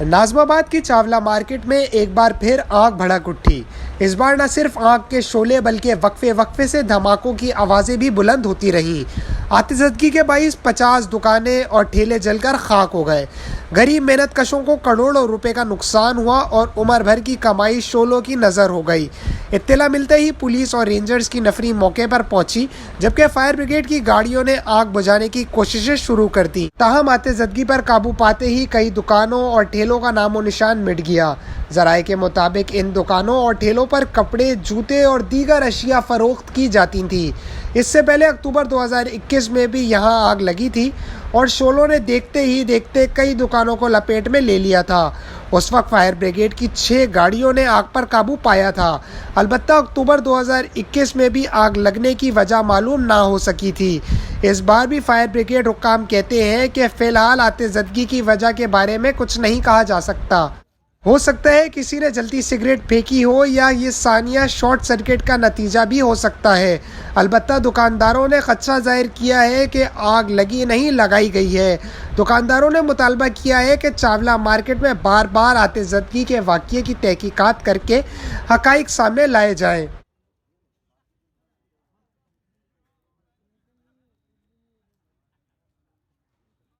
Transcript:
नाज़िमाबाद की चावला मार्केट में एक बार फिर आग भड़क उठी। इस बार न सिर्फ आग के शोले बल्कि वक्फे वक्फे से धमाकों की आवाज़ें भी बुलंद होती रहीं। आतिशबाजी के बाइस 50 दुकानें और ठेले जलकर खाक हो गए। गरीब मेहनत कशों को करोड़ों रुपए का नुकसान हुआ और उम्र भर की कमाई शोलों की नज़र हो गई। इत्तला मिलते ही पुलिस और रेंजर्स की नफरी मौके पर पहुंची, जबकि फायर ब्रिगेड की गाड़ियों ने आग बुझाने की कोशिशें शुरू कर दी। ताहम आतिशबाजी पर काबू पाते ही कई दुकानों और ठेलों का नामो निशान मिट गया। ज़राए के मुताबिक इन दुकानों और ठेलों पर कपड़े, जूते और दीगर अशिया फ़रोख्त की जाती थी। इससे पहले अक्टूबर 2021 में भी यहां आग लगी थी और शोलों ने देखते ही देखते कई दुकानों को लपेट में ले लिया था। उस वक्त फायर ब्रिगेड की 6 गाड़ियों ने आग पर काबू पाया था। अलबत्ता अक्टूबर 2021 में भी आग लगने की वजह मालूम ना हो सकी थी। इस बार भी फायर ब्रिगेड हुक्काम कहते हैं कि फ़िलहाल आतिशबाजी की वजह के बारे में कुछ नहीं कहा जा सकता। हो सकता है किसी ने जल्दी सिगरेट फेंकी हो या ये सानिया शॉर्ट सर्किट का नतीजा भी हो सकता है। अलबत्ता दुकानदारों ने खदशा जाहिर किया है कि आग लगी नहीं, लगाई गई है। दुकानदारों ने मुतालबा किया है कि चावला मार्केट में बार बार आतिशबाजी के वाक़ये की तहकीकात करके हक़ाइक़ सामने लाए जाएँ।